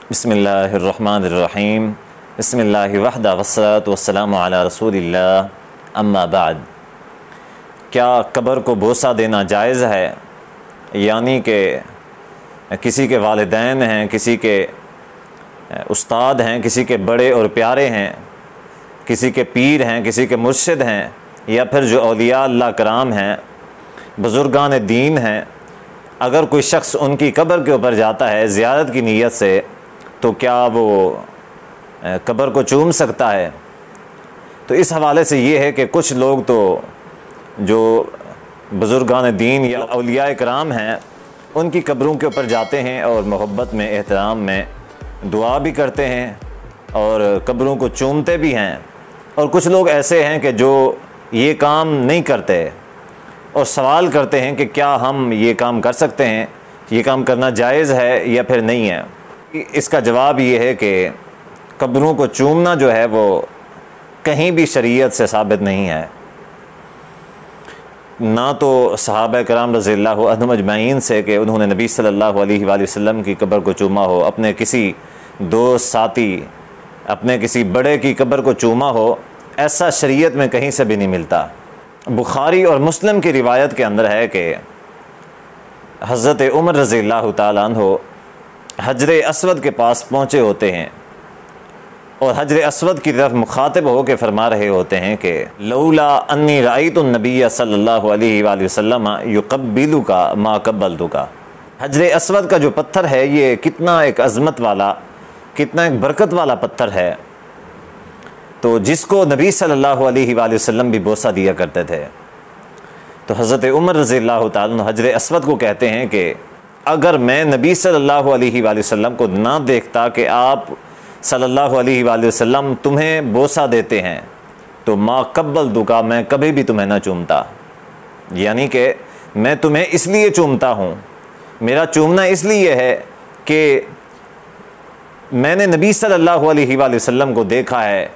बिस्मिल्लाहिर्रहमानिर्रहीम। बिस्मिल्लाहि वहदा वस्सलातु वस्सलामु अला रसूलिल्लाह, अम्मा बाद। क्या कब्र को बोसा देना जायज़ है? यानी कि किसी के वालिदैन हैं, किसी के उस्ताद हैं, किसी के बड़े और प्यारे हैं, किसी के पीर हैं, किसी के मुर्शिद हैं, या फिर जो औलिया अल्लाह कराम हैं, बुज़ुर्गान दीन हैं, अगर कोई शख्स उनकी कब्र के ऊपर जाता है ज़ियारत की नीयत से, तो क्या वो कब्र को चूम सकता है? तो इस हवाले से ये है कि कुछ लोग तो जो बुज़ुर्गान दीन या औलिया कराम हैं, उनकी कब्रों के ऊपर जाते हैं और मोहब्बत में, एहतराम में दुआ भी करते हैं और कब्रों को चूमते भी हैं। और कुछ लोग ऐसे हैं कि जो ये काम नहीं करते और सवाल करते हैं कि क्या हम ये काम कर सकते हैं, ये काम करना जायज़ है या फिर नहीं है। इसका जवाब ये है कि कब्रों को चूमना जो है वो कहीं भी शरीयत से साबित नहीं है। ना तो सहाबा कराम रज़ियल्लाहु अन्हुम अजमईन से कि उन्होंने नबी सल्लल्लाहु अलैहि वसल्लम की कब्र को चूमा हो, अपने किसी दोस्त साथी, अपने किसी बड़े की कब्र को चूमा हो, ऐसा शरीयत में कहीं से भी नहीं मिलता। बुखारी और मुस्लिम की रिवायत के अंदर है कि हज़रत उमर रज़ियल्लाहु ताला अन्हु हजरे अस्वद के पास पहुँचे होते हैं और हजरे अस्वद की तरफ मुखातिब हो के फरमा रहे होते हैं कि लौला अन्नी राइतुन नबिय्य सल्लल्लाहु अलैहि वसल्लम युक़ब्बिलुका मा क़ब्बलतुका। हजरे अस्वद का जो पत्थर है ये कितना एक अज़मत वाला, कितना एक बरकत वाला पत्थर है, तो जिसको नबी सल्लल्लाहु अलैहि वसल्लम भी बोसा दिया करते थे। तो हज़रत उमर रज़ियल्लाहु ताला हजरे अस्वद को कहते हैं कि अगर मैं नबी सल्लल्लाहु अलैहि वसल्लम को ना देखता कि आप सल्लल्लाहु अलैहि वसल्लम तुम्हें बोसा देते हैं, तो मा क़ब्बलतुका, मैं कभी भी तुम्हें ना चूमता। यानी कि मैं तुम्हें इसलिए चूमता हूँ, मेरा चूमना इसलिए है कि मैंने नबी सल्लल्लाहु अलैहि वसल्लम को देखा है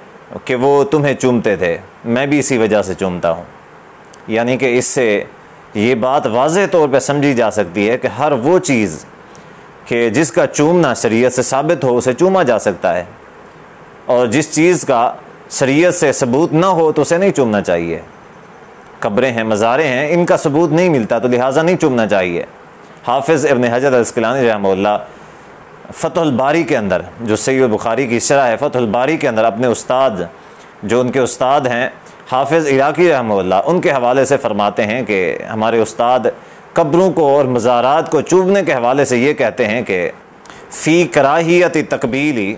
कि वो तुम्हें चूमते थे, मैं भी इसी वजह से चूमता हूँ। यानी कि इससे ये बात वाज़ेह तौर पर समझी जा सकती है कि हर वो चीज़ कि जिसका चूमना शरीयत से साबित हो उसे चूमा जा सकता है, और जिस चीज़ का शरीयत से सबूत ना हो तो उसे नहीं चूमना चाहिए। कब्रें हैं, मज़ारें हैं, इनका सबूत नहीं मिलता तो लिहाजा नहीं चूमना चाहिए। हाफिज़ इब्न हजर अस्क़लानी रहमहुल्लाह फ़तहुल बारी के अंदर, जो सहीह बुखारी की शरह है, फ़तहुल बारी के अंदर अपने उस्ताद, जो उनके उस्ताद हैं हाफिज़ इराक़ी रहमहुल्लाह, उनके हवाले से फ़रमाते हैं कि हमारे उस्ताद कब्रों को और मज़ारात को चूमने के हवाले से ये कहते हैं कि फ़ी कराहियत तकबीली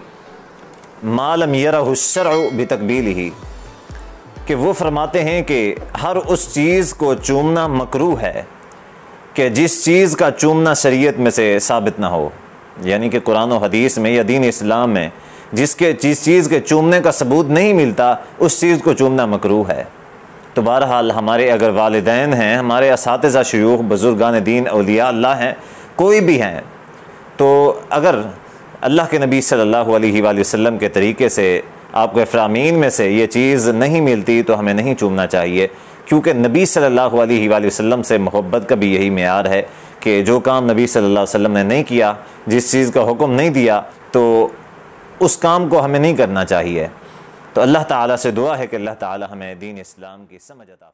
मा लम यरहु शरअ बितकबीलिही, कि वो फरमाते हैं कि हर उस चीज़ को चूमना मकरूह है कि जिस चीज़ का चूमना शरीयत में से साबित ना हो। यानी कि कुरान और हदीस में या दीन इस्लाम में जिस चीज़ के चूमने का सबूत नहीं मिलता, उस चीज़ को चूमना मकरूह है। तो बहरहाल हमारे अगर वालिदैन हैं, हमारे असातिज़ा, शयूख़, बुज़ुर्गान दीन, औलिया अल्लाह हैं, कोई भी हैं, तो अगर अल्लाह के नबी सल्लल्लाहु अलैहि वसल्लम के तरीक़े से आपके फ़रामीन में से ये चीज़ नहीं मिलती तो हमें नहीं चूमना चाहिए, क्योंकि नबी सल्लल्लाहु अलैहि वसल्लम से मोहब्बत का भी यही मेयार है कि जो काम नबी सल्लल्लाहु अलैहि वसल्लम ने नहीं किया, जिस चीज़ का हुक्म नहीं दिया, तो उस काम को हमें नहीं करना चाहिए। तो अल्लाह ताला से दुआ है कि अल्लाह ताला हमें दीन इस्लाम की समझ अता